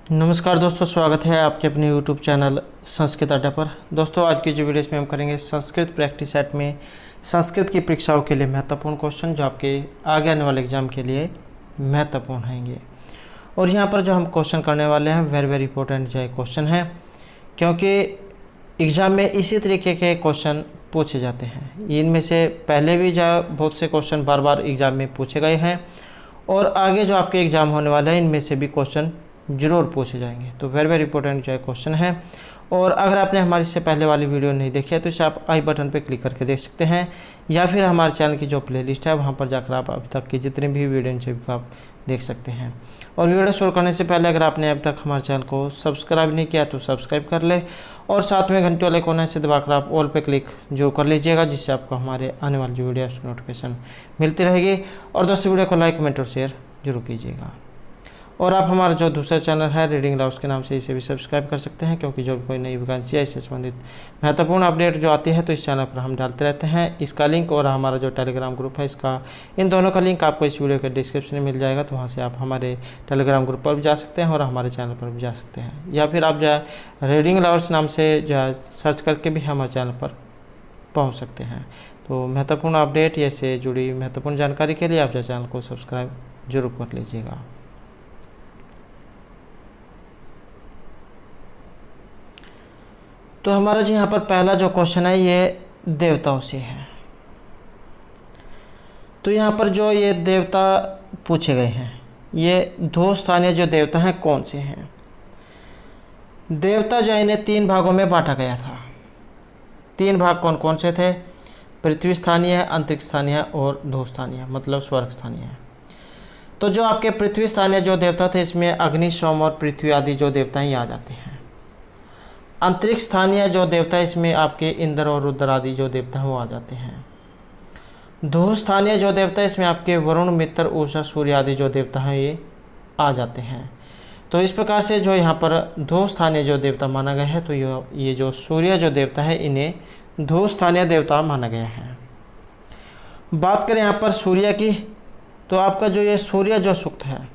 नमस्कार दोस्तों, स्वागत है आपके अपने YouTube चैनल संस्कृत अड्डा पर। दोस्तों, आज की जो वीडियो में हम करेंगे संस्कृत प्रैक्टिस सेट में संस्कृत की परीक्षाओं के लिए महत्वपूर्ण क्वेश्चन जो आपके आगे आने वाले एग्जाम के लिए महत्वपूर्ण हैंगे। और यहाँ पर जो हम क्वेश्चन करने वाले हैं वेरी इंपॉर्टेंट जो है क्वेश्चन है, क्योंकि एग्ज़ाम में इसी तरीके के क्वेश्चन पूछे जाते हैं। इनमें से पहले भी जो बहुत से क्वेश्चन बार बार एग्ज़ाम में पूछे गए हैं और आगे जो आपके एग्ज़ाम होने वाले हैं इनमें से भी क्वेश्चन ज़रूर पूछे जाएंगे। तो वेरी इंपॉर्टेंट जो है क्वेश्चन है। और अगर आपने हमारी इससे पहले वाली वीडियो नहीं देखी है तो इसे आप आई बटन पर क्लिक करके देख सकते हैं, या फिर हमारे चैनल की जो प्लेलिस्ट है वहाँ पर जाकर आप अभी तक की जितनी भी वीडियो आप देख सकते हैं। और वीडियो शुरू करने से पहले अगर आपने अभी तक हमारे चैनल को सब्सक्राइब नहीं किया तो सब्सक्राइब कर ले, और साथ में घंटे वाले कोने से दबाकर आप ऑल पे क्लिक जो कर लीजिएगा, जिससे आपको हमारे आने वाली जो वीडियो उसकी नोटिफिकेशन मिलती रहेगी। और दोस्तों, वीडियो को लाइक कमेंट और शेयर जरूर कीजिएगा। और आप हमारा जो दूसरा चैनल है रीडिंग लाउड्स के नाम से इसे भी सब्सक्राइब कर सकते हैं, क्योंकि जो भी कोई नई वैकेंसी है इससे संबंधित महत्वपूर्ण अपडेट जो आती है तो इस चैनल पर हम डालते रहते हैं। इसका लिंक और हमारा जो टेलीग्राम ग्रुप है इसका, इन दोनों का लिंक आपको इस वीडियो के डिस्क्रिप्शन में मिल जाएगा। तो वहाँ से आप हमारे टेलीग्राम ग्रुप पर भी जा सकते हैं और हमारे चैनल पर भी जा सकते हैं, या फिर आप जो रीडिंग लाउड्स नाम से जो है सर्च करके भी हमारे चैनल पर पहुँच सकते हैं। तो महत्वपूर्ण अपडेट या से जुड़ी महत्वपूर्ण जानकारी के लिए आप जो चैनल को सब्सक्राइब जरूर कर लीजिएगा। तो हमारा जो यहाँ पर पहला जो क्वेश्चन है ये देवताओं से है। तो यहाँ पर जो ये देवता पूछे गए हैं, ये दो स्थानीय जो देवता हैं कौन से हैं। देवता जो है इन्हें तीन भागों में बांटा गया था। तीन भाग कौन कौन से थे? पृथ्वी स्थानीय, अंतरिक्ष स्थानीय और धू स्थानीय, मतलब स्वर्ग स्थानीय। तो जो आपके पृथ्वी स्थानीय जो देवता थे इसमें अग्नि, सोम और पृथ्वी आदि जो देवता ही आ जाते हैं। अंतरिक्ष स्थानीय जो देवता है इसमें आपके इंद्र और रुद्र आदि जो देवता हैं वो आ जाते हैं। धू स्थानीय जो देवता है इसमें आपके वरुण, मित्र, उषा, सूर्य आदि जो देवता हैं ये आ जाते हैं। तो इस प्रकार से जो यहाँ पर धू स्थानीय जो देवता माना गया है, तो ये जो सूर्य जो देवता है इन्हें धू स्थानीय देवता माना गया है। बात करें यहाँ पर सूर्य की, तो आपका जो ये सूर्य जो सूक्त है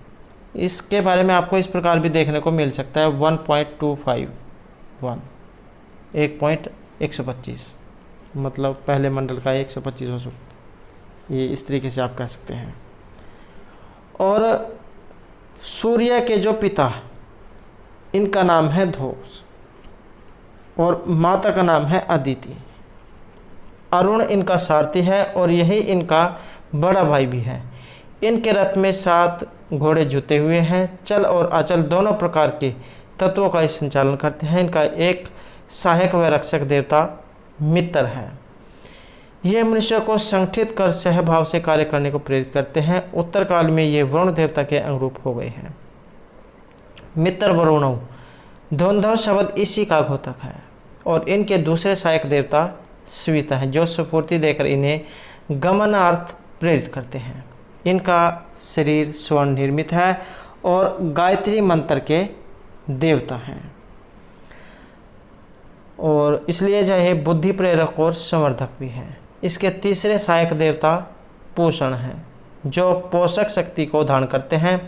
इसके बारे में आपको इस प्रकार भी देखने को मिल सकता है 1.125, मतलब पहले मंडल का 125 हो सकता, ये इस तरीके से आप कह सकते हैं। और सूर्य के जो पिता इनका नाम है धोस और माता का नाम है अदिति। अरुण इनका सारथी है और यही इनका बड़ा भाई भी है। इनके रथ में 7 घोड़े जुते हुए हैं। चल और अचल दोनों प्रकार के तत्वों का संचालन करते हैं। इनका एक सहायक व रक्षक देवता मित्र है। ये मनुष्य को संगठित कर सहभाव से कार्य करने को प्रेरित करते हैं। उत्तर काल में ये वरुण देवता के अनुरूप हो गए हैं। मित्र वरुण द्वंद्व शब्द इसी का घोतक है। और इनके दूसरे सहायक देवता स्विता है, जो स्फूर्ति देकर इन्हें गमनार्थ प्रेरित करते हैं। इनका शरीर स्वर्ण निर्मित है और गायत्री मंत्र के देवता हैं, और इसलिए जो है बुद्धि प्रेरक और संवर्धक भी हैं। इसके तीसरे सहायक देवता पोषण हैं, जो पोषक शक्ति को धारण करते हैं,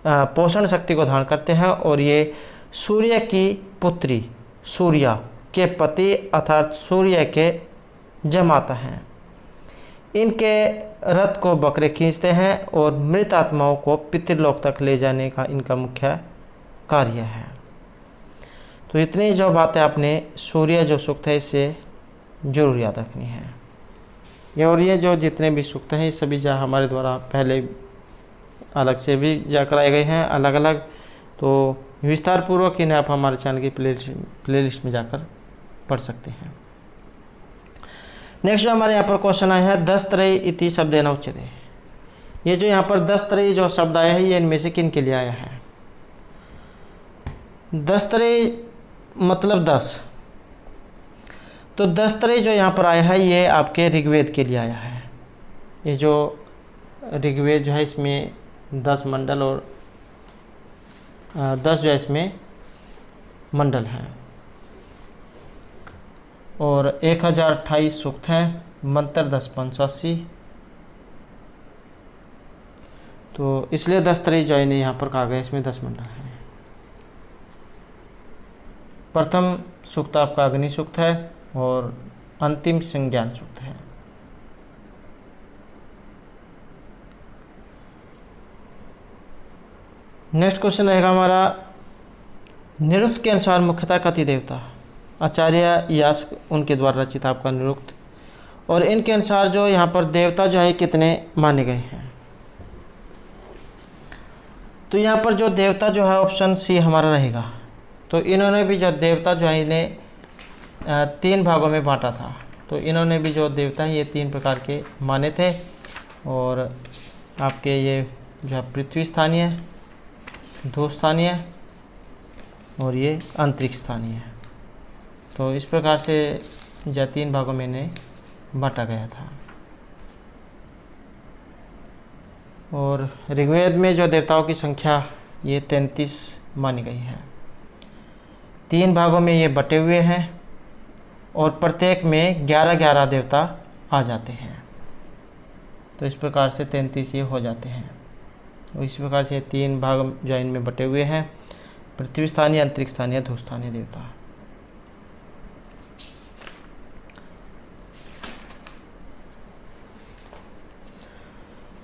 पोषण शक्ति को धारण करते हैं। और ये सूर्य की पुत्री सूर्या के पति अर्थात सूर्य के जमाता हैं। इनके रथ को बकरे खींचते हैं और मृत आत्माओं को पितृलोक तक ले जाने का इनका मुख्य कार्य है। तो इतनी जो बातें आपने सूर्य जो सूक्त है इससे जरूर याद रखनी है। और ये जो जितने भी सूक्त हैं ये सभी जो हमारे द्वारा पहले अलग से भी जा कराए गए हैं अलग अलग, तो विस्तार पूर्वक इन्हें आप हमारे चैनल की प्लेलिस्ट में जाकर पढ़ सकते हैं। नेक्स्ट जो हमारे यहाँ पर क्वेश्चन आया है 10 त्रयी इति शब्देन उच्यते। ये जो यहाँ पर 10 त्रयी जो शब्द आया है ये इनमें से किन के लिए आया है? 10 त्रयी मतलब 10। तो 10 त्रयी जो यहाँ पर आया है ये आपके ऋग्वेद के लिए आया है। ये जो ऋग्वेद जो है इसमें 10 मंडल और 10 जो है इसमें मंडल हैं और 1028 सूक्त हैं, मंत्र 10,580। तो इसलिए 10 त्रयी जो है यहाँ पर कहा गया, इसमें 10 मंडल हैं। प्रथम सूक्त आपका अग्नि सूक्त है और अंतिम संज्ञान सूक्त है। नेक्स्ट क्वेश्चन रहेगा हमारा, निरुक्त के अनुसार मुख्यतः कति देवता, आचार्य यास्क उनके द्वारा रचित आपका निरुक्त, और इनके अनुसार जो यहाँ पर देवता जो है कितने माने गए हैं। तो यहाँ पर जो देवता जो है ऑप्शन सी हमारा रहेगा। तो इन्होंने भी जो देवता जो है इन्हें 3 भागों में बांटा था। तो इन्होंने भी जो देवता है ये 3 प्रकार के माने थे, और आपके ये जो है पृथ्वी स्थानीय, धू स्थानीय और ये अंतरिक्ष स्थानीय। तो इस प्रकार से जो 3 भागों में इन्हें बांटा गया था। और ऋग्वेद में जो देवताओं की संख्या ये 33 मानी गई है। 3 भागों में ये बटे हुए हैं और प्रत्येक में 11-11 देवता आ जाते हैं। तो इस प्रकार से 33 ये हो जाते हैं। तो इस प्रकार से 3 भाग जो इनमें बटे हुए हैं, पृथ्वी स्थानीय, अंतरिक्ष स्थानीय, धू स्थानीय देवता।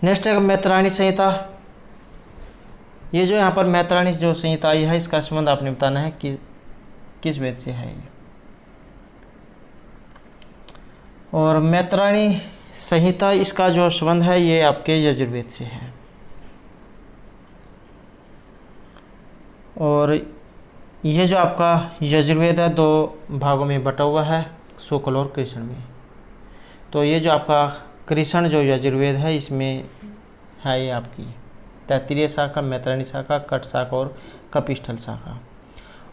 नेक्स्ट है मैत्रायणी संहिता। ये जो यहाँ पर मैत्रायणी जो संहिता आई है इसका संबंध आपने बताना है कि किस वेद से है ये। और मैत्रायणी संहिता इसका जो संबंध है ये आपके यजुर्वेद से है। और ये जो आपका यजुर्वेद है 2 भागों में बटा हुआ है, शुक्ल और कृष्ण में। तो ये जो आपका कृष्ण जो यजुर्वेद है इसमें है ये आपकी तैत्तिरीय शाखा, मैत्रायणी शाखा, कट शाखा और कपिष्ठल शाखा।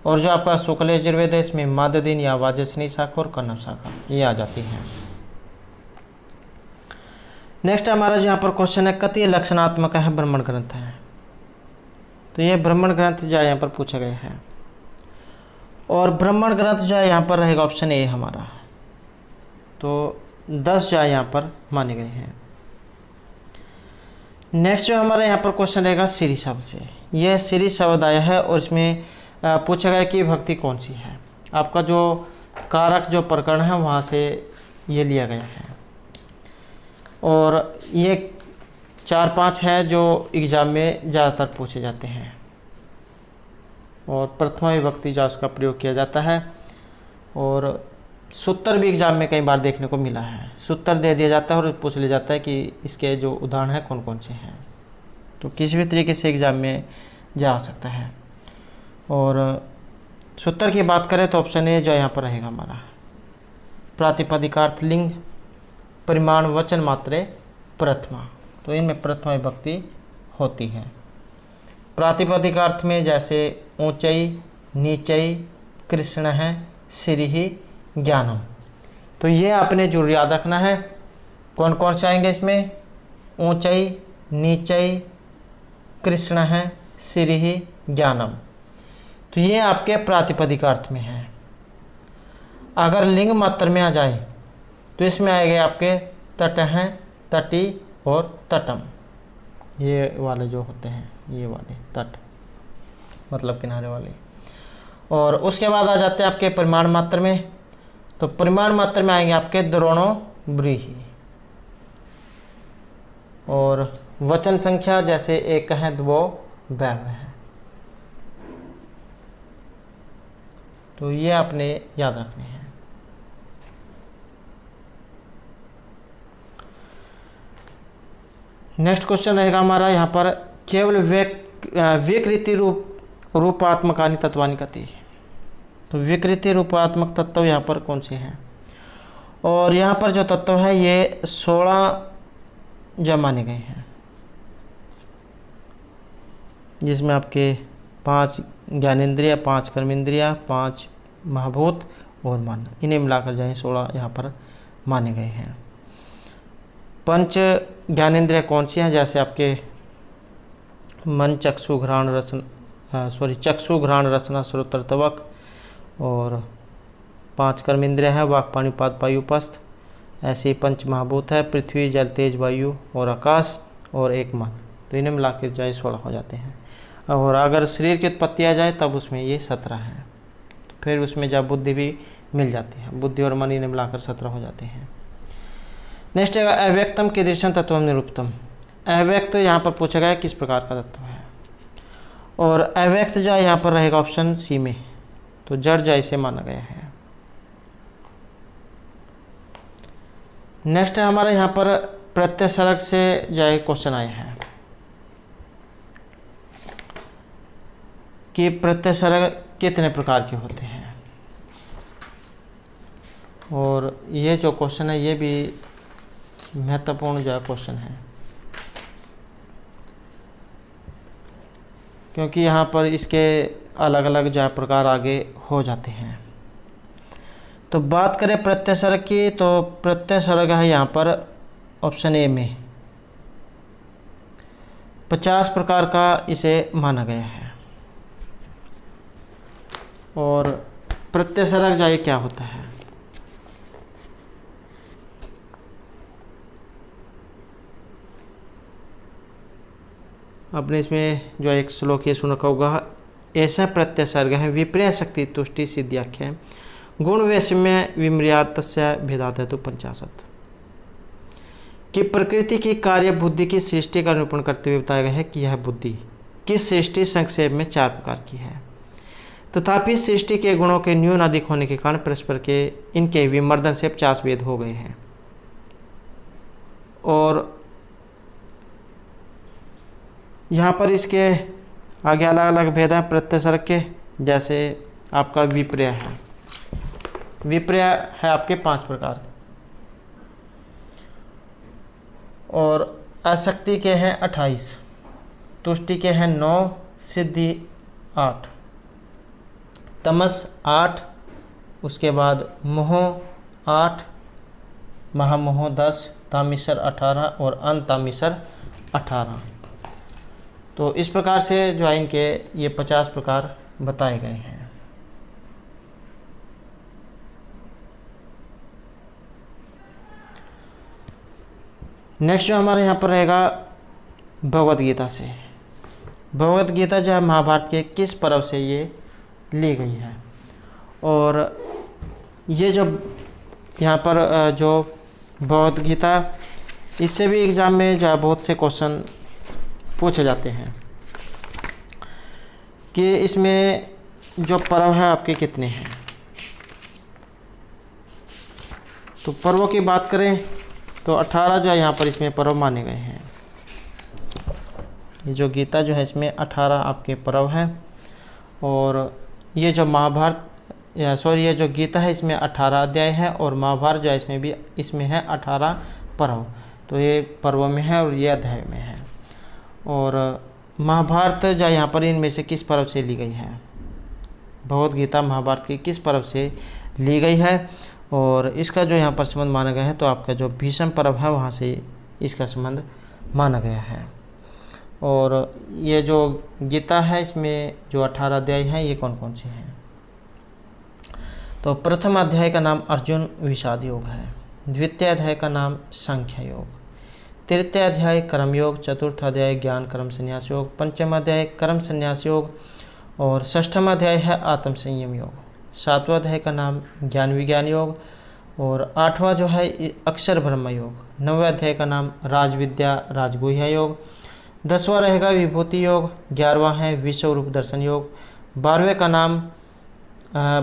और जो आपका शुक्ल यजुर्वेद है इसमें माददीन या वाजसनी शाखा और कन्नव शाखा ये आ जाती हैं। नेक्स्ट हमारा जो यहाँ पर क्वेश्चन है, कति लक्षणात्मक है ब्राह्मण ग्रंथ है। तो ये ब्राह्मण ग्रंथ जो है यहाँ पर पूछा गया है। और ब्राह्मण ग्रंथ जो है यहाँ पर रहेगा ऑप्शन ए हमारा। तो 10 जो है यहाँ पर माने गए हैं। नेक्स्ट जो हमारा यहाँ पर क्वेश्चन रहेगा श्री शब्द से। यह श्री शब्द आया है और इसमें पूछा गया कि भक्ति कौन सी है। आपका जो कारक जो प्रकरण है वहाँ से ये लिया गया है। और ये 4-5 है जो एग्ज़ाम में ज़्यादातर पूछे जाते हैं। और प्रथमा विभक्ति जो उसका प्रयोग किया जाता है। और सूत्र भी एग्ज़ाम में कई बार देखने को मिला है। सूत्र दे दिया जाता है और पूछ लिया जाता है कि इसके जो उदाहरण हैं कौन कौन से हैं। तो किसी भी तरीके से एग्ज़ाम में जा सकता है। और सूत्र की बात करें तो ऑप्शन ए जो यहाँ पर रहेगा हमारा, प्रातिपदिकार्थ लिंग परिमाण वचन मात्रे प्रथमा। तो इनमें प्रथमा विभक्ति होती है। प्रातिपदिकार्थ में जैसे ऊंचाई, नीचाई, कृष्ण है, श्री ही, ज्ञानम। तो ये आपने जो याद रखना है कौन कौन से आएंगे इसमें, ऊंचाई, नीचाई, कृष्ण है, श्री ही, ज्ञानम। तो ये आपके प्रातिपदिकार्थ में है। अगर लिंग मात्र में आ जाए तो इसमें आएंगे आपके तट हैं, तटी और तटम। ये वाले जो होते हैं ये वाले तट मतलब किनारे वाले। और उसके बाद आ जाते हैं आपके परिमाण मात्र में। तो परिमाण मात्र में आएंगे आपके द्रोणो, व्रीहि। और वचन संख्या जैसे एक है, द्वो, वैव है। तो ये आपने याद रखने हैं। नेक्स्ट क्वेश्चन रहेगा हमारा यहाँ पर, केवल विकृति रूपात्मकानि तत्वानि कति। तो विकृति रूपात्मक तत्व यहाँ पर कौन से हैं। और यहाँ पर जो तत्व है ये 16 जो माने गए हैं, जिसमें आपके 5 ज्ञानेंद्रिय, 5 कर्मेंद्रिय, 5 महाभूत और मन, इन्हें मिलाकर जाए 16 यहाँ पर माने गए हैं। 5 ज्ञानेंद्रिय कौन सी हैं, जैसे आपके मन, चक्षु, घ्राण, रचना चक्षु, घ्राण, रचना, श्रोत्र, त्वक। और 5 कर्मेंद्रिय है, वाक्, पाणि, पाद, वायु, उपस्थ। ऐसे ही 5 महाभूत है, पृथ्वी, जल, तेज, वायु और आकाश, और 1 मन। तो इन्हें मिला के जाए 16 हो जाते हैं। और अगर शरीर की उत्पत्ति आ जाए तब उसमें ये 17 हैं। फिर उसमें जब बुद्धि भी मिल जाती है, बुद्धि और मन इन्हें मिलाकर 17 हो जाते हैं। नेक्स्ट है अव्यक्तम कीदृशम तत्वम निरूपतम। अव्यक्त यहाँ पर पूछा गया है किस प्रकार का तत्व है, और अव्यक्त जो है यहाँ पर रहेगा ऑप्शन सी में, तो जड़ जैसे माना गया है। नेक्स्ट है हमारा यहाँ पर प्रत्यसर्ग से जो है क्वेश्चन आए हैं कि प्रत्यसर्ग कितने प्रकार के होते हैं, और ये जो क्वेश्चन है ये भी महत्वपूर्ण जो है क्वेश्चन है, क्योंकि यहाँ पर इसके अलग अलग जो है प्रकार आगे हो जाते हैं। तो बात करें प्रत्यसर्ग की, तो प्रत्यसर्ग है यहाँ पर ऑप्शन ए में 50 प्रकार का इसे माना गया है। और प्रत्यसर्ग जो है क्या होता है, आपने इसमें जो एक श्लोक ये सुन रखा होगा, ऐसा प्रत्यसर्ग है विपर्य शक्ति तुष्टि सिद्ध्याख्या गुण वैषम्य विमर्यातस्य भेदात हेतु 50 कि प्रकृति की कार्य बुद्धि की सृष्टि का निरूपण करते हुए बताया गया है कि यह बुद्धि की सृष्टि संक्षेप में 4 प्रकार की है, तथापि सृष्टि के गुणों के न्यून अधिक होने के कारण परस्पर के इनके विमर्दन से 50 भेद हो गए हैं। और यहाँ पर इसके आगे अलग अलग भेद हैं प्रत्यसर्ग के, जैसे आपका विपर्य है, विपर्य है आपके 5 प्रकार, और अशक्ति के हैं 28, तुष्टि के हैं 9, सिद्धि 8, तमस 8, उसके बाद मोह 8, महामोह 10, तामिसर 18 और अनतामिसर 18। तो इस प्रकार से जो है इनके ये 50 प्रकार बताए गए हैं। नेक्स्ट जो हमारे यहाँ पर रहेगा भगवत गीता से। भगवत गीता जो है महाभारत के किस पर्व से ये ली गई है, और ये जो यहाँ पर जो भगवत गीता, इससे भी एग्ज़ाम में जो है बहुत से क्वेश्चन पूछे जाते हैं कि इसमें जो पर्व है आपके कितने हैं। तो पर्वों की बात करें तो 18 जो है यहाँ पर इसमें पर्व माने गए हैं। ये जो गीता जो है इसमें 18 आपके पर्व हैं, और ये जो महाभारत ये जो गीता है इसमें 18 अध्याय है, और महाभारत जो है इसमें है 18 पर्व। तो ये पर्वों में है और ये अध्याय में है। और महाभारत जो यहाँ पर इनमें से किस पर्व से ली गई है, भगवत गीता महाभारत की किस पर्व से ली गई है, और इसका जो यहाँ पर संबंध माना गया है, तो आपका जो भीष्म पर्व है वहाँ से इसका संबंध माना गया है। और ये जो गीता है इसमें जो 18 अध्याय हैं ये कौन कौन से हैं, तो प्रथम अध्याय का नाम अर्जुन विषाद योग है, द्वितीय अध्याय का नाम सांख्य योग, तृतीय अध्याय कर्म योग, चतुर्थ अध्याय ज्ञान कर्म संन्यास योग, पंचम अध्याय कर्म संन्यास योग, और षष्ठम अध्याय है आत्म संयम योग, सातवां अध्याय का नाम ज्ञान विज्ञान योग, और 8वां जो है अक्षर ब्रह्म योग, 9वें अध्याय का नाम राजविद्या राजगुह्य योग, 10वां रहेगा विभूति योग, 11वां है विश्व रूप दर्शन योग, 12वें का नाम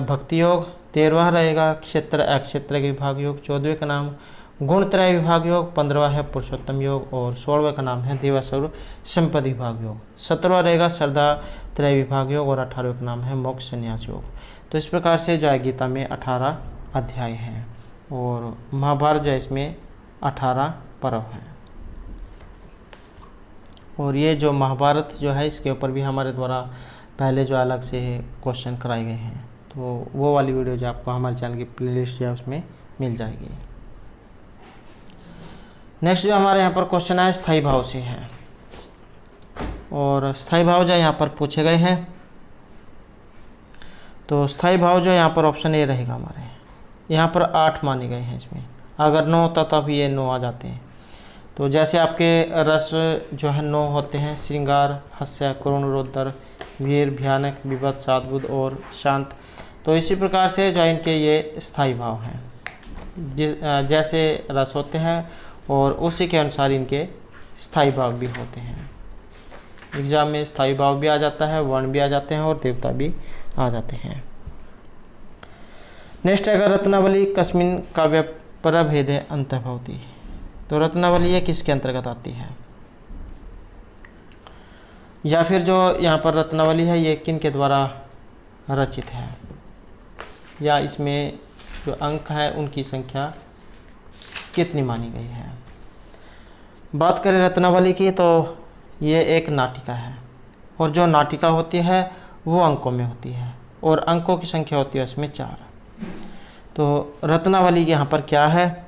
भक्ति योग, 13वां रहेगा क्षेत्र अक्षेत्र के विभाग योग, 14वें का नाम गुणत्रय विभाग योग, 15वां है पुरुषोत्तम योग, और 16वें का नाम है देवासुर संपत्ति विभाग योग, 17वां रहेगा श्रद्धा त्रय विभाग योग, और 18वें का नाम है मोक्ष संन्यास योग। तो इस प्रकार से जो है गीता में 18 अध्याय हैं, और महाभारत जो है इसमें 18 पर्व हैं। और ये जो महाभारत जो है इसके ऊपर भी हमारे द्वारा पहले जो अलग से क्वेश्चन कराए गए हैं, तो वो वाली वीडियो जो आपको हमारे चैनल की प्लेलिस्ट है उसमें मिल जाएगी। नेक्स्ट जो हमारे यहाँ पर क्वेश्चन है स्थायी भाव से है, और स्थायी भाव जो यहाँ पर पूछे गए हैं, तो स्थायी भाव जो यहाँ पर ऑप्शन ए रहेगा हमारे, यहाँ पर 8 माने गए हैं इसमें, अगर 9 होता तब ये 9 आ जाते हैं। तो जैसे आपके रस जो है 9 होते हैं, श्रृंगार, हास्य, करुण, रुद्र, वीर, भयानक, विभत्स, अद्भुत और शांत। तो इसी प्रकार से जो इनके ये स्थायी भाव हैं, जैसे रस होते हैं और उसी के अनुसार इनके स्थायी भाव भी होते हैं। एग्जाम में स्थायी भाव भी आ जाता है, वर्ण भी आ जाते हैं और देवता भी आ जाते हैं। नेक्स्ट है रत्नावली कस्मिन काव्य प्रभेदे अंतर्भवती। तो रत्नावली ये किसके अंतर्गत आती है, या फिर जो यहाँ पर रत्नावली है ये किन के द्वारा रचित है, या इसमें जो अंक है उनकी संख्या कितनी मानी गई है। बात करें रत्नावली की तो ये एक नाटिका है, और जो नाटिका होती है वो अंकों में होती है और अंकों की संख्या होती है उसमें 4। तो रत्नावली यहाँ पर क्या है,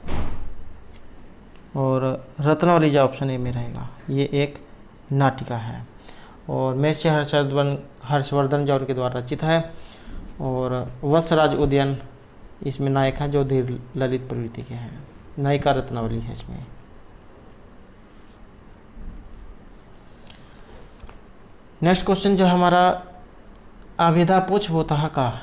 और रत्नावली जो ऑप्शन ए में रहेगा, ये एक नाटिका है और महर्षि हर्षवर्धन जो उनके द्वारा रचित है, और वत्सराज उदयन इसमें नायक हैं जो धीर ललित प्रवृत्ति के हैं। नायिका रत्नावली है इसमें। नेक्स्ट क्वेश्चन जो हमारा अभिधा पुच्छभूतः का,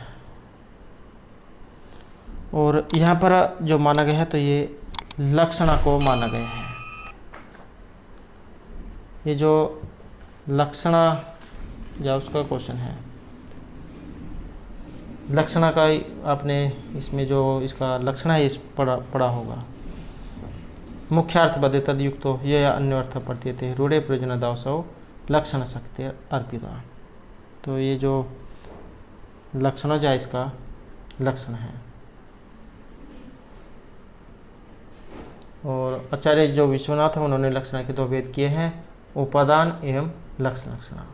और यहाँ पर जो माना गया है तो ये लक्षणा को माना गया है। ये जो लक्षणा या उसका क्वेश्चन है, लक्षणा का आपने इसमें जो इसका लक्षण है इस पढ़ा होगा। मुख्यार्थ बदे तदयुक्तो ये अन्य अर्थ पढ़ते थे रूढ़े प्रयोजन दावसव लक्षण शक्ति अर्पिता। तो ये जो लक्षण जो है इसका लक्षण है, और आचार्य जो विश्वनाथ हैं उन्होंने लक्षण के 2 भेद किए हैं, उपादान एवं लक्षण लक्षणा।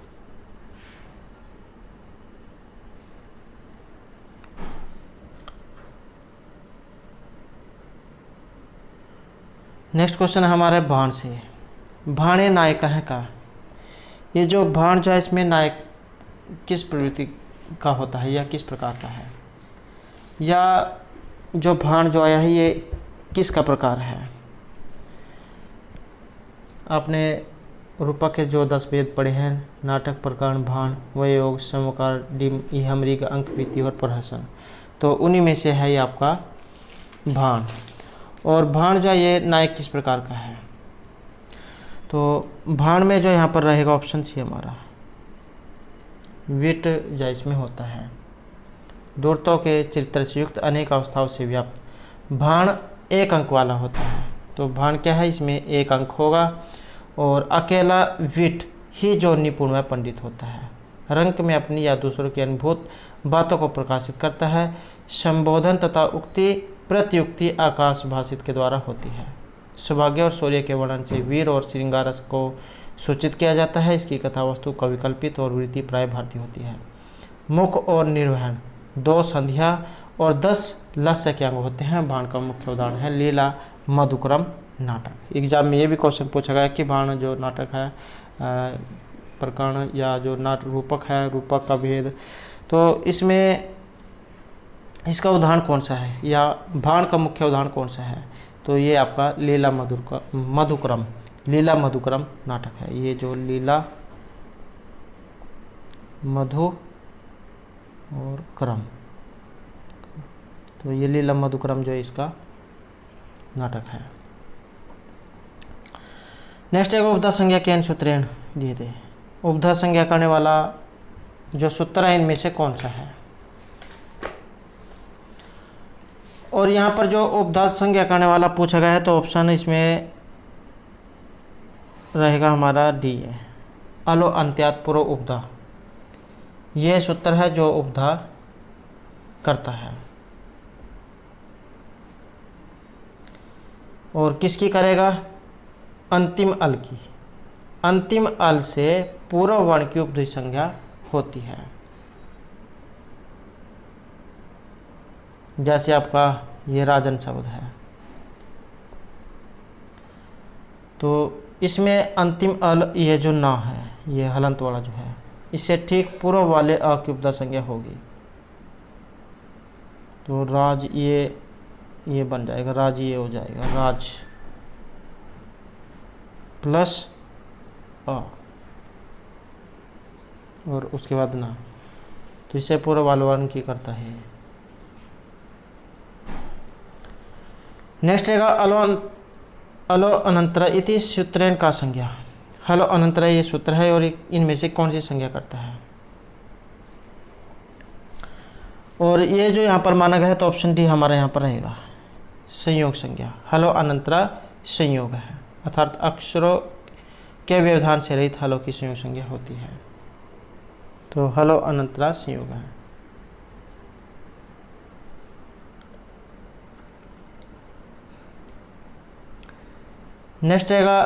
नेक्स्ट क्वेश्चन हमारे भाण से, भाणे नायक है का। ये जो भाण जो है इसमें नायक किस प्रवृत्ति का होता है या किस प्रकार का है, या जो भाण जो आया है ये किसका प्रकार है। आपने रूपक के जो 10 भेद पढ़े हैं, नाटक, प्रकरण, भाण, वयोग, समकार, डिम, इहमृग, अंकप्रीति और प्रहसन, तो उन्हीं में से है ये आपका भाण। और भाण जो है ये नायक किस प्रकार का है, तो भाण में जो यहाँ पर रहेगा ऑप्शन सी हमारा विट जो इसमें होता है। दूरतों के चरित्र से युक्त अनेक अवस्थाओं से व्याप्त भाण 1 अंक वाला होता है। तो भाण क्या है, इसमें 1 अंक होगा, और अकेला विट ही जो निपुण व पंडित होता है। रंग में अपनी या दूसरों की अनुभूत बातों को प्रकाशित करता है। संबोधन तथा उक्ति प्रत्युक्ति आकाश भाषित के द्वारा होती है। सौभाग्य और शौर्य के वर्णन से वीर और श्रृंगार रस को सूचित किया जाता है। इसकी कथा वस्तु कविकल्पित और वृत्ति प्राय भारतीय होती है। मुख और निर्वहन 2 संध्या और 10 लस्य के अंग होते हैं। बाण का मुख्य उदाहरण है लीला मधुक्रम नाटक। एग्जाम में ये भी क्वेश्चन पूछा गया कि बाण जो नाटक है प्रकरण या जो नाट रूपक है, रूपक का भेद, तो इसमें इसका उदाहरण कौन सा है या बाण का मुख्य उदाहरण कौन सा है, तो ये आपका लीला मधुक्रम नाटक है। ये जो लीला मधु और क्रम, तो ये लीला मधुक्रम जो है इसका नाटक है। नेक्स्ट एक उपधा संज्ञा के n सूत्रेण दिए थे। उपधा संज्ञा करने वाला जो सूत्र है इनमें से कौन सा है, और यहाँ पर जो उपधा संज्ञा करने वाला पूछा गया है तो ऑप्शन इसमें रहेगा हमारा डी है, अलो अंत्यात पूर्व उपधा। यह सूत्र है जो उपधा करता है, और किसकी करेगा, अंतिम अल की। अंतिम अल से पूर्व वर्ण की उपधा संज्ञा होती है। जैसे आपका ये राजन शब्द है, तो इसमें अंतिम अल ये जो ना है, ये हलंत वाला जो है, इससे ठीक पूर्व वाले अ की उपधा संज्ञा होगी। तो राज ये बन जाएगा, राज ये हो जाएगा, राज प्लस अ और उसके बाद ना। तो इससे पूर्व वालवान की करता है। नेक्स्ट रहेगा अलो अनंतरा इति सूत्रेण का संज्ञा। हलो अनंतरा ये सूत्र है और इनमें से कौन सी संज्ञा करता है। और ये जो यहाँ पर माना गया है तो ऑप्शन डी हमारा यहाँ पर रहेगा संयोग संज्ञा। हलो अनंतरा संयोग है, अर्थात अक्षरों के व्यवधान से रहित हलो की संयोग संज्ञा होती है। तो हलो अनंतरा संयोग है। नेक्स्ट रहेगा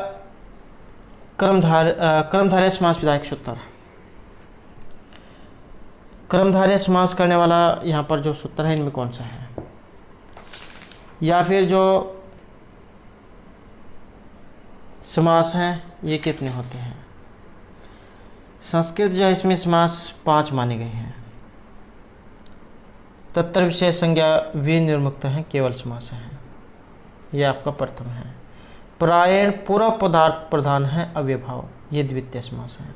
कर्मधारय समास विधायक सूत्र। कर्मधारय समास करने वाला यहाँ पर जो सूत्र है इनमें कौन सा है, या फिर जो समास हैं ये कितने होते हैं। संस्कृत जो है इसमें समास 5 माने गए हैं। तत्तर विशेष संज्ञा विनिर्मुक्त हैं, केवल समास हैं, ये आपका प्रथम है। प्रायण पूर्व पदार्थ प्रधान है अव्यभाव, ये द्वितीय समास है।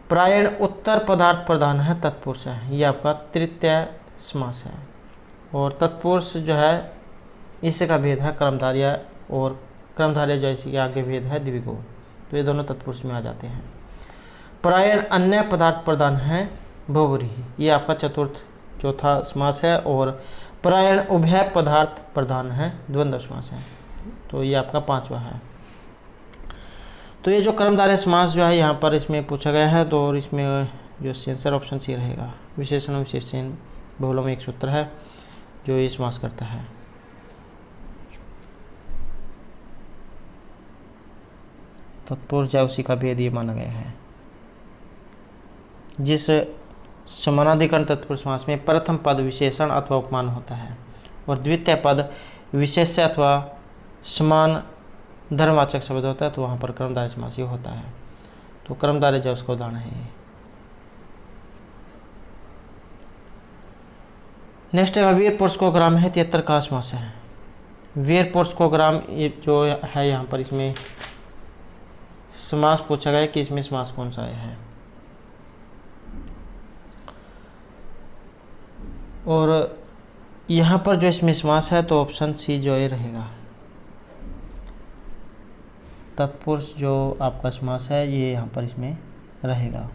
प्रायण उत्तर पदार्थ प्रधान है तत्पुरुष है, ये आपका तृतीय समास है। और तत्पुरुष जो है इसका भेद है कर्मधारय, और कर्मधारय जो इसी के आगे भेद है द्विगु, तो ये दोनों तत्पुरुष में आ जाते हैं। प्रायण अन्य पदार्थ प्रधान है बहुव्रीहि, ये आपका चौथा समास है। और प्रायण उभय पदार्थ प्रधान है द्वंद्व समास है, तो ये आपका 5वां है। तो ये जो कर्मधारय समास जो है यहाँ पर इसमें पूछा गया है, तो और इसमें जो आंसर ऑप्शन सी रहेगा। विशेषण विशेषण बहुलों में एक सूत्र है जो ये समास करता है। तत्पुरुष या उसी का भेद ये माना गया है। जिस समानाधिकरण तत्पुरुष समास में प्रथम पद विशेषण अथवा उपमान होता है और द्वितीय पद विशेष्य अथवा समान धर्मवाचक शब्द होता है, तो वहाँ पर कर्मधारय समास ही होता है। तो कर्मधारय जो उसका उदाहरण है ये। नेक्स्ट है वीर पुरुष को ग्राम है 73 का समास है। वीर पुरुष को ग्राम ये जो है यहाँ पर इसमें समास पूछा गया है कि इसमें समास कौन सा है। और यहाँ पर जो इसमें समास है तो ऑप्शन सी जो ये रहेगा। तत्पुरुष जो आपका समास है ये यहाँ पर इसमें रहेगा।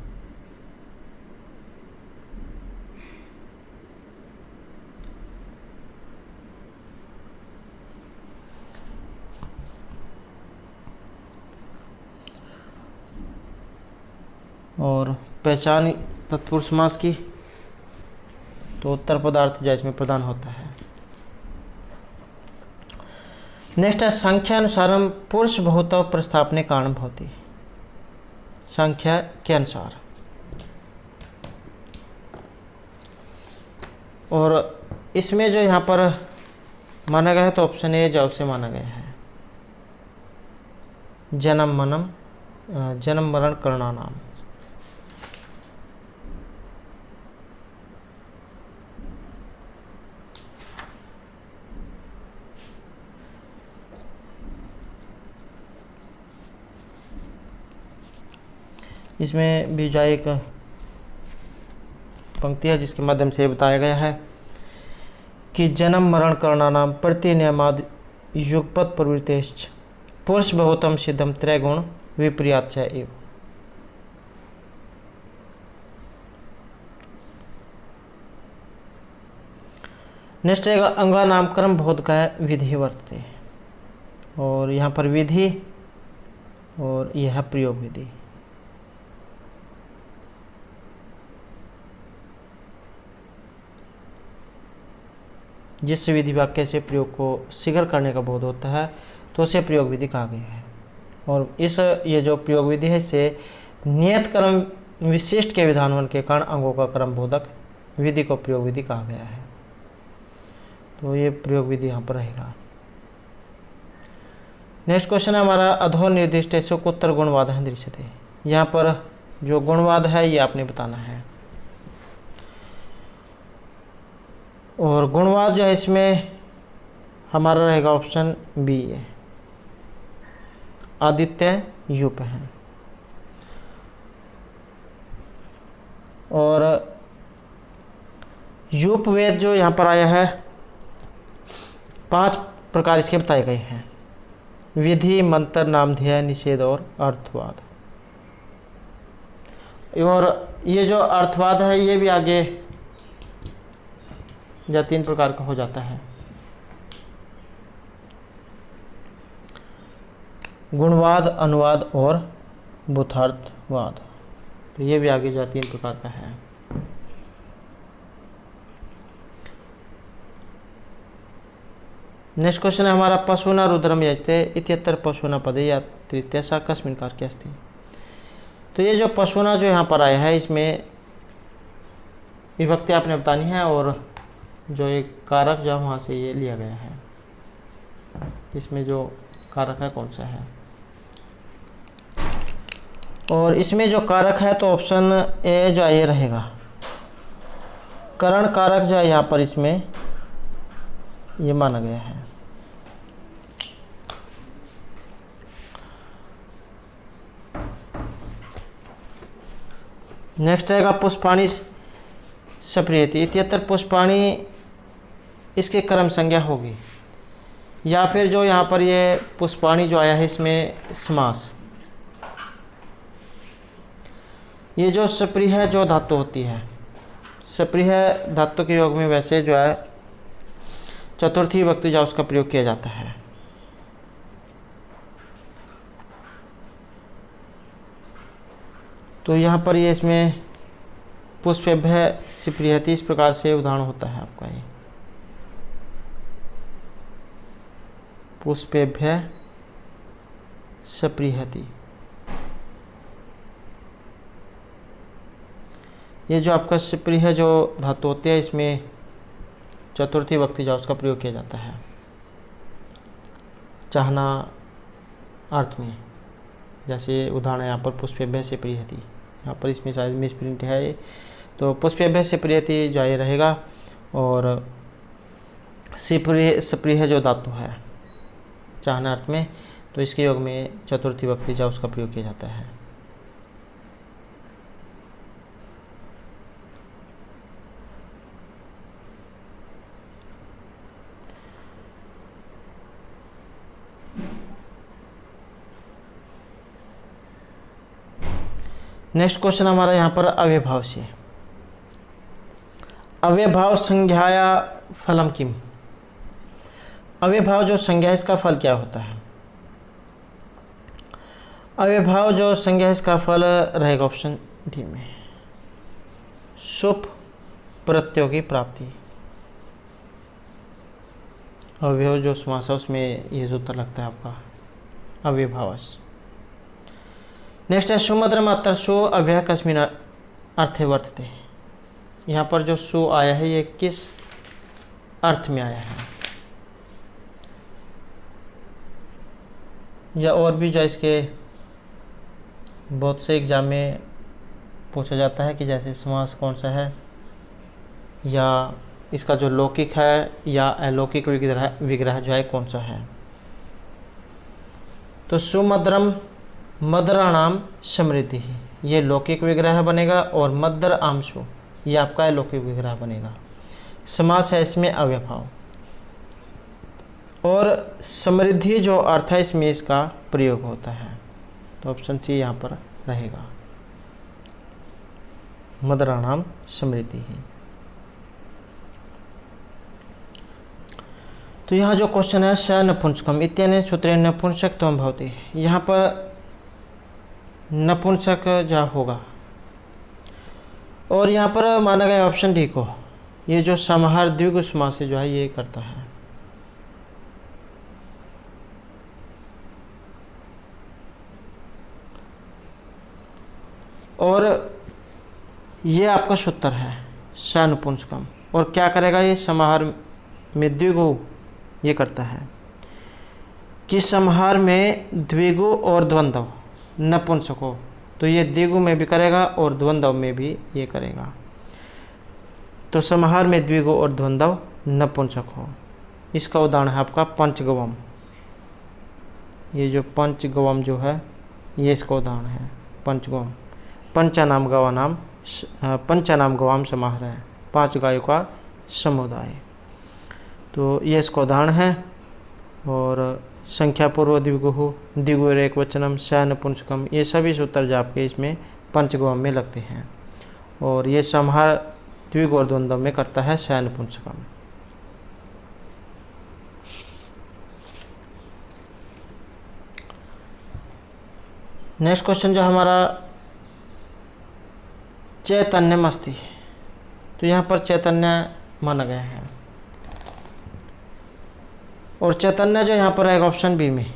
और पहचान तत्पुरुष समास की, तो उत्तर पदार्थ जो इसमें प्रदान होता है। नेक्स्ट है संख्या अनुसारम पुरुष बहुत प्रस्थापने कारण भवति। संख्या के अनुसार, और इसमें जो यहाँ पर माना गया है तो ऑप्शन ए जवाब से माना गया है। जन्म मरण करणानाम। इसमें भी जो एक पंक्ति है जिसके माध्यम से बताया गया है कि जन्म मरण करणानाम प्रतिनियमाद युगपत प्रवृत्तिश्च पुरुष बहुतम सिद्धम त्रैगुण विपर्याच्च एव। नेक्स्ट रहेगा अंगा नामकरण बोध का विधि वर्तते, और यहाँ पर विधि और यह प्रयोग विधि। जिस विधि वाक्य से प्रयोग को शीघ्र करने का बोध होता है तो उसे प्रयोग विधि कहा गया है। और ये जो प्रयोग विधि है इससे नियत कर्म विशिष्ट के विधान होने के कारण अंगों का क्रम बोधक विधि को प्रयोग विधि कहा गया है। तो ये प्रयोग विधि यहाँ पर रहेगा। नेक्स्ट क्वेश्चन है हमारा अधो निर्दिष्ट उत्तर गुणवाद है दृश्यते। यहाँ पर जो गुणवाद है ये आपने बताना है। और गुणवाद जो है इसमें हमारा रहेगा ऑप्शन बी है, आदित्य युप है। और यूपवेद जो यहाँ पर आया है, 5 प्रकार इसके बताए गए हैं: विधि, मंत्र, नामधेय, निषेध और अर्थवाद। और ये जो अर्थवाद है ये भी आगे या 3 प्रकार का हो जाता है: गुणवाद, अनुवाद और बुद्धार्थवाद। तो ये भी आगे जा 3 प्रकार का है। नेक्स्ट क्वेश्चन है हमारा, पशूना रुद्रम यजते इत्यत्र पशूना पदे या तृतीय सा कस्मिन् कारके अस्ति। तो ये जो पशूना जो यहाँ पर आया है, इसमें विभक्ति आपने बतानी है और जो एक कारक जो वहाँ से ये लिया गया है, इसमें जो कारक है कौन सा है। और इसमें जो कारक है तो ऑप्शन ए जो ये रहेगा, करण कारक जो है यहाँ पर इसमें ये माना गया है। नेक्स्ट आएगा पुष्पाणी सप्रियति इत्यत्र पुष्पाणी, इसके कर्म संज्ञा होगी या फिर जो यहाँ पर ये पुष्पाणी जो आया है इसमें समास। ये जो सप्रिय जो धातु होती है, सप्रिय धातु के योग में वैसे जो है चतुर्थी विभक्ति जो उसका प्रयोग किया जाता है। तो यहाँ पर ये इसमें पुष्पेभ्य सप्रियति इस प्रकार से उदाहरण होता है आपका। ये पुष्पेभ्य सप्रियति, ये जो आपका सप्रिय जो धातु होती है इसमें चतुर्थी विभक्ति जो उसका प्रयोग किया जाता है चाहना अर्थ में। जैसे उदाहरण यहाँ पर पुष्पेभ्य सप्रियति, यहाँ पर इसमें शायद मिस प्रिंट है, तो पुष्पेभ्य सप्रियति जो ये रहेगा। और सप्रिय जो धातु है चाहना अर्थ में, तो इसके योग में चतुर्थी विभक्ति जो उसका प्रयोग किया जाता है। नेक्स्ट क्वेश्चन हमारा यहाँ पर अव्यभाव से, अव्यभाव संज्ञाया फलम किम। अव्यभाव जो संज्ञा है इसका फल क्या होता है। अव्यभाव जो संज्ञा है इसका फल रहेगा ऑप्शन डी में, सुप प्रत्ययों की प्राप्ति। अव्यभाव जो समास है उसमें ये सूत्र लगता है आपका अव्यभावस। नेक्स्ट है सुमद्र मात्र सु अव्यय कस्मिन् अर्थे वर्तते। यहाँ पर जो सु आया है ये किस अर्थ में आया है, या और भी जो इसके बहुत से एग्जाम में पूछा जाता है कि जैसे समास कौन सा है, या इसका जो लौकिक है या अलौकिक विग्रह जो है कौन सा है। तो सुमद्रम मद्राणाम समृद्धि, ये लौकिक विग्रह बनेगा, और मद्र आमशु ये आपका अलौकिक विग्रह बनेगा। समास है इसमें अव्यभाव, और समृद्धि जो अर्थ है इसमें इसका प्रयोग होता है। तो ऑप्शन सी यहाँ पर रहेगा, मद्राणाम समृद्धि ही। तो यहाँ जो क्वेश्चन है स नपुंसकम इत्यनेन सूत्रेण नपुंसकत्वं भवति, यहाँ पर नपुंसक जा होगा, और यहाँ पर माना गया ऑप्शन डी को, ये जो समाहार द्विगु समास जो है ये करता है। और ये आपका सूत्र है स नपुंसकम, और क्या करेगा ये समाहार में द्विगु ये करता है कि समाहार में द्विगु और द्वंद्व नपुंसक हो, तो ये द्विगु में भी करेगा और द्वंद्व में भी ये करेगा। तो समाहार में द्विगु और द्वंद्व नपुंसक हो, इसका उदाहरण है आपका पंचगवम। ये जो पंचगवम जो है ये इसका उदाहरण है पंचगवम। पंचानाम गवानाम पंचानाम गवाम समाहार है, 5 गायों का समुदाय। तो ये इसका उदाहरण है। और संख्या पूर्व द्विगुहु, द्विगुर एक वचनम, स नपुंसकम, ये सभी सूत्र जो आपके इसमें पंचगुआ में लगते हैं। और ये समाहार द्विगु द्वंद्व में करता है स नपुंसकम। नेक्स्ट क्वेश्चन जो हमारा चैतन्यम अस्ति, तो यहाँ पर चैतन्य माना गया है। और चैतन्य जो यहाँ पर है ऑप्शन बी में,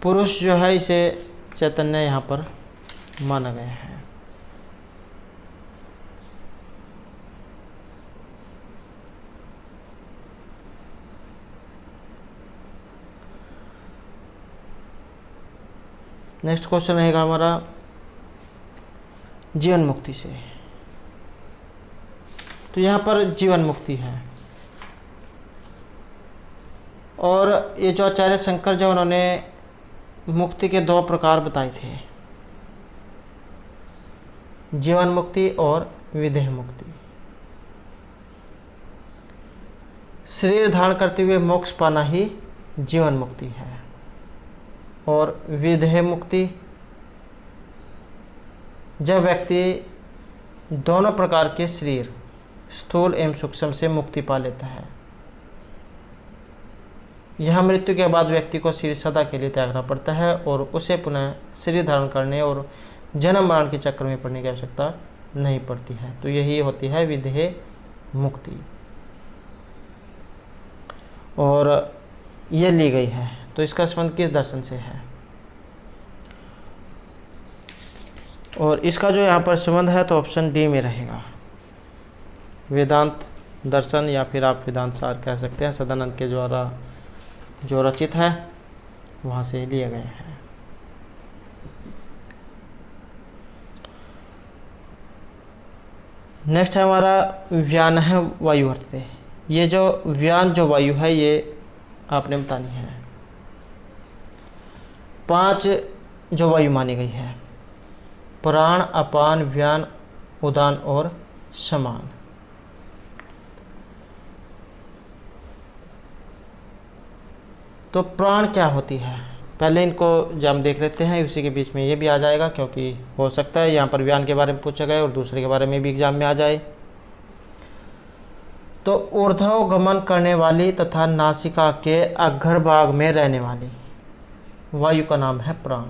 पुरुष जो है इसे चैतन्य यहाँ पर माना गया है। नेक्स्ट क्वेश्चन रहेगा हमारा जीवन मुक्ति से। तो यहाँ पर जीवन मुक्ति है। और ये जो आचार्य शंकर जो उन्होंने मुक्ति के 2 प्रकार बताए थे, जीवन मुक्ति और विदेह मुक्ति। शरीर धारण करते हुए मोक्ष पाना ही जीवन मुक्ति है। और विदेह मुक्ति जब व्यक्ति दोनों प्रकार के शरीर स्थूल एवं सूक्ष्म से मुक्ति पा लेता है। यह मृत्यु के बाद व्यक्ति को शरीर सदा के लिए त्यागना पड़ता है और उसे पुनः शरीर धारण करने और जन्म मरण के चक्र में पड़ने की आवश्यकता नहीं पड़ती है। तो यही होती है विदेह मुक्ति। और ये ली गई है। तो इसका संबंध किस दर्शन से है? और इसका जो यहाँ पर संबंध है तो ऑप्शन डी में रहेगा, वेदांत दर्शन, या फिर आप वेदांत सार कह सकते हैं। सदानंद के द्वारा जो रचित है वहाँ से लिए गए हैं। नेक्स्ट है हमारा व्यान है वायु वर्तते। ये जो व्यान जो वायु है ये आपने बतानी है। 5 जो वायु मानी गई है, प्राण, अपान, व्यान, उदान और समान। तो प्राण क्या होती है, पहले इनको जब हम देख लेते हैं, उसी के बीच में ये भी आ जाएगा, क्योंकि हो सकता है यहाँ पर व्यान के बारे में पूछा गया और दूसरे के बारे में भी एग्जाम में आ जाए। तो ऊर्ध्व गमन करने वाली तथा नासिका के अग्रभाग में रहने वाली वायु का नाम है प्राण।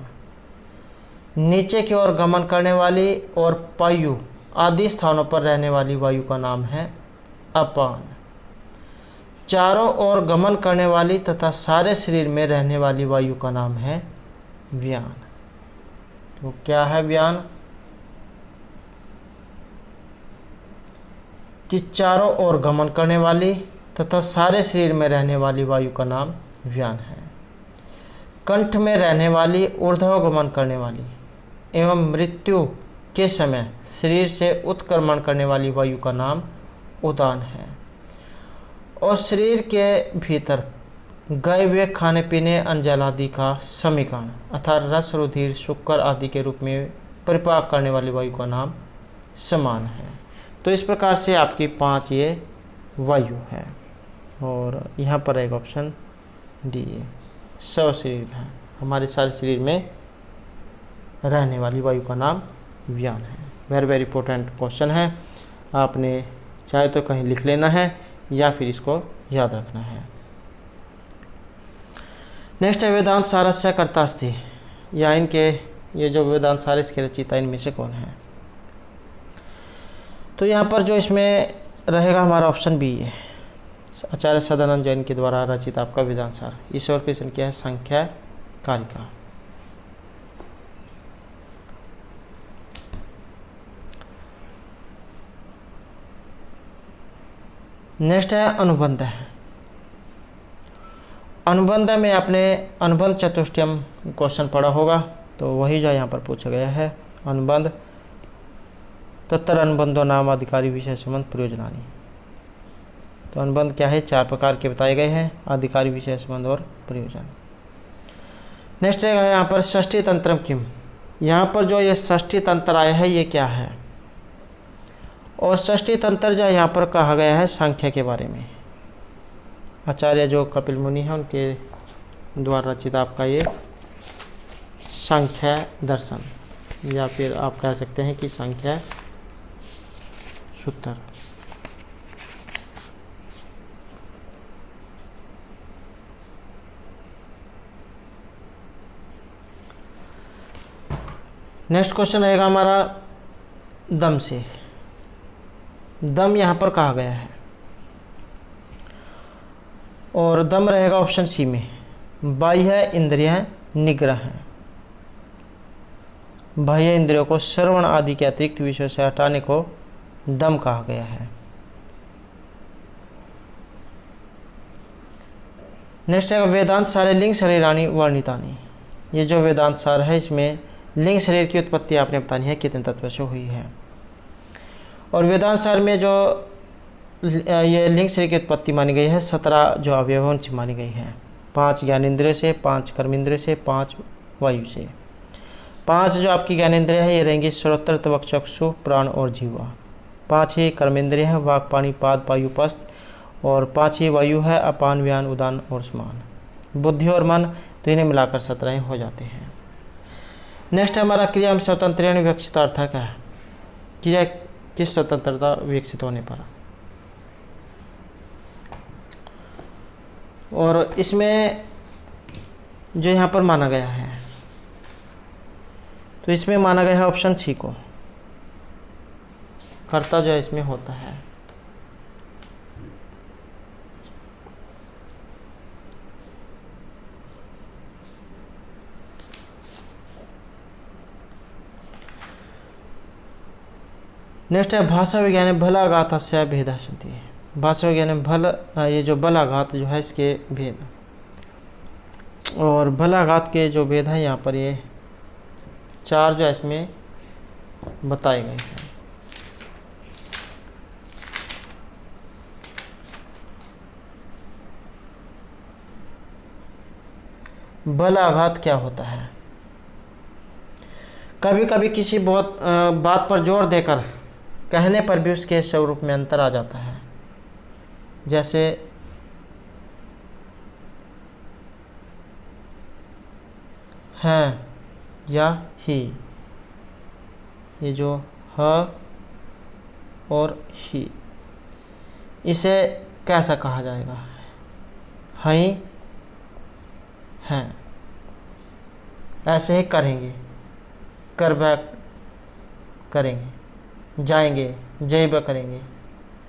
नीचे की ओर गमन करने वाली और पायु आदि स्थानों पर रहने वाली वायु का नाम है अपान। चारों ओर गमन करने वाली तथा सारे शरीर में रहने वाली वायु का नाम है व्यान। तो क्या है व्यान? कि चारों ओर गमन करने वाली तथा सारे शरीर में रहने वाली वायु का नाम व्यान है। कंठ में रहने वाली, ऊर्ध्व गमन करने वाली एवं मृत्यु के समय शरीर से उत्क्रमण करने वाली वायु का नाम उदान है। और शरीर के भीतर गए हुए खाने पीने अन्न आदि का समीकरण अर्थात रस, रुधिर, शुक्र आदि के रूप में परिपाक करने वाली वायु का नाम समान है। तो इस प्रकार से आपकी 5 ये वायु है। और यहाँ पर एक ऑप्शन डी है, सब शरीर है, हमारे सारे शरीर में रहने वाली वायु का नाम व्यान है। वेरी इंपॉर्टेंट क्वेश्चन है, आपने चाहे तो कहीं लिख लेना है या फिर इसको याद रखना है। नेक्स्ट है वेदांत सारस्य कर्ता अस्ति, या इनके ये जो वेदांत सार इसके रचयिता इनमें से कौन है? तो यहाँ पर जो इसमें रहेगा हमारा ऑप्शन बी है, आचार्य सदानंद जैन के द्वारा रचित आपका वेदांत सार। ईश्वर की संख्या है संख्या कारिका। नेक्स्ट है अनुबंध है। अनुबंध में आपने अनुबंध चतुष्टयम क्वेश्चन पढ़ा होगा, तो वही जो यहाँ पर पूछा गया है। अनुबंध तत्तर अनुबंधो नाम अधिकारी विषय संबंध प्रयोजनानि। तो अनुबंध क्या है? 4 प्रकार के बताए गए हैं, अधिकारी विषय संबंध और प्रयोजन। नेक्स्ट है यहाँ पर षष्ठी तंत्रम किम। यहाँ पर जो ये षष्ठी तंत्र आया है ये क्या है? और षष्ठी तंत्र जो यहाँ पर कहा गया है संख्या के बारे में। आचार्य जो कपिल मुनि हैं उनके द्वारा रचित आपका ये संख्या दर्शन, या फिर आप कह सकते हैं कि संख्या सूत्र। नेक्स्ट क्वेश्चन रहेगा हमारा दम से। दम यहाँ पर कहा गया है और दम रहेगा ऑप्शन सी में, बाह्य इंद्रिय निग्रह है। बाह्य इंद्रियों को श्रवण आदि के अतिरिक्त विषयों से हटाने को दम कहा गया है। नेक्स्ट है वेदांत सारे लिंग शरीराणि वर्णितानि। ये जो वेदांत सार है इसमें लिंग शरीर की उत्पत्ति आपने बतानी है कितने तत्व से हुई है। और वेदांत सार में जो ये लिंग शरीर की उत्पत्ति मानी गई है 17 जो अवयवों से मानी गई है। 5 ज्ञानेंद्रिय से, 5 कर्मेंद्रिय से, 5 वायु से। 5 जो आपकी ज्ञानेंद्रिय है ये रहेंगी श्रोत्र, त्वक, चक्षु, प्राण और जीवा। 5 ही कर्मेंद्रिय है वाक, पानी, पाद, वायु, पस्त। और 5 ही वायु है अपान, व्यान, उदान और समान। बुद्धि और मन तो इन्हें मिलाकर 17 हो जाते हैं। नेक्स्ट हमारा क्रिया में स्वतंत्र विकसित अर्थ क्या है? क्रिया किस स्वतंत्रता विकसित होने पर। और इसमें जो यहाँ पर माना गया है तो इसमें माना गया है ऑप्शन सी को, कर्ता जो है इसमें होता है। नेक्स्ट है भाषा विज्ञान बलाघातस्य भेदः सन्ति। भाषा विज्ञान में भल, ये जो बलाघात जो है इसके भेद और बलाघात के जो भेद हैं यहाँ पर ये 4 जो है इसमें बताए गए हैं। बलाघात क्या होता है? कभी कभी किसी बहुत बात पर जोर देकर कहने पर भी उसके स्वरूप में अंतर आ जाता है। जैसे हैं या ही, ये जो ह और ही, इसे कैसा कहा जाएगा? हई हैं, ऐसे ही करेंगे, करबा करेंगे, जाएंगे, जैब करेंगे,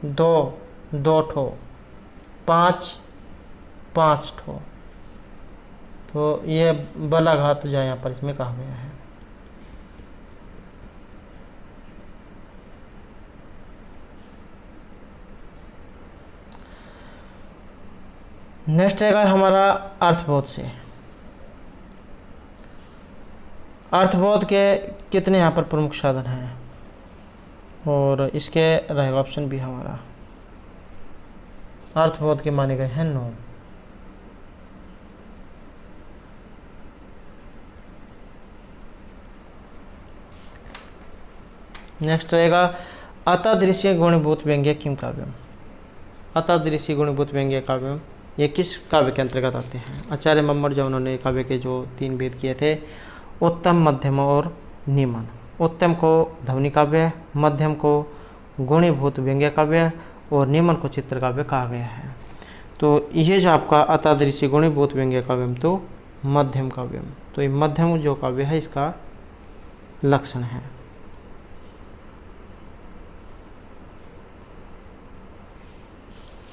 2 ठो, 5 ठो। तो ये बलाघात जो है यहाँ पर इसमें कहा गया है। नेक्स्ट रहेगा हमारा अर्थबोध से। अर्थबोध के कितने यहाँ पर प्रमुख साधन हैं और इसके रहेगा ऑप्शन भी हमारा अर्थबोध के माने गए हैं 9। नेक्स्ट रहेगा अतदृश्य गुणभूत व्यंग्य किम काव्यम। अतदृश्य गुणभूत व्यंग्य काव्यम ये किस काव्य के अंतर्गत आते हैं? आचार्य मम्मट जो उन्होंने काव्य के जो 3 भेद किए थे, उत्तम, मध्यम और निमन। उत्तम को ध्वनि काव्य, मध्यम को गुणीभूत व्यंग्य काव्य और निमन को चित्र काव्य कहा गया है। तो ये जो आपका अतादृश्य गुणीभूत व्यंग्य काव्यम तो मध्यम काव्यम, तो ये मध्यम जो काव्य है इसका लक्षण है।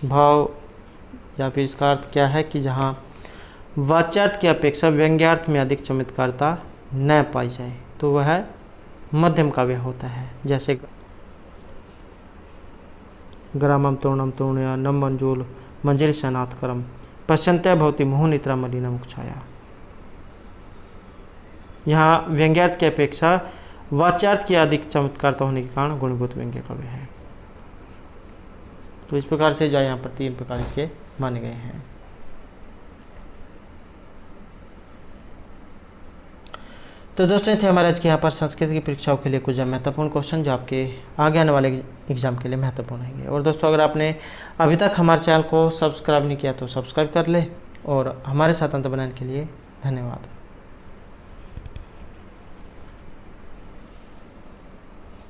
भाव या फिर इसका अर्थ क्या है कि जहाँ वाच्यार्थ की अपेक्षा व्यंग्यार्थ में अधिक चमत्कारता न पाई जाए तो वह मध्यम काव्य होता है। जैसे ग्रामम तोरणम तोरणया नम मंजूल मंजिल सनाथ करम पश्यंत्य भवती मोह निद्रा मलिना मुक्षाया। यहाँ व्यंग्यार्थ की अपेक्षा वाच्यार्थ की अधिक चमत्कारता होने के कारण गुणभूत व्यंग्य काव्य है। तो इस प्रकार से जो यहाँ पर 3 प्रकार इसके माने गए हैं। तो दोस्तों ये थे हमारे आज के यहाँ पर संस्कृत की परीक्षाओं के लिए कुछ महत्वपूर्ण क्वेश्चन जो आपके आगे आने वाले एग्जाम के लिए महत्वपूर्ण रहेंगे। और दोस्तों अगर आपने अभी तक हमारे चैनल को सब्सक्राइब नहीं किया तो सब्सक्राइब कर ले, और हमारे साथ अंत बनाने के लिए धन्यवाद।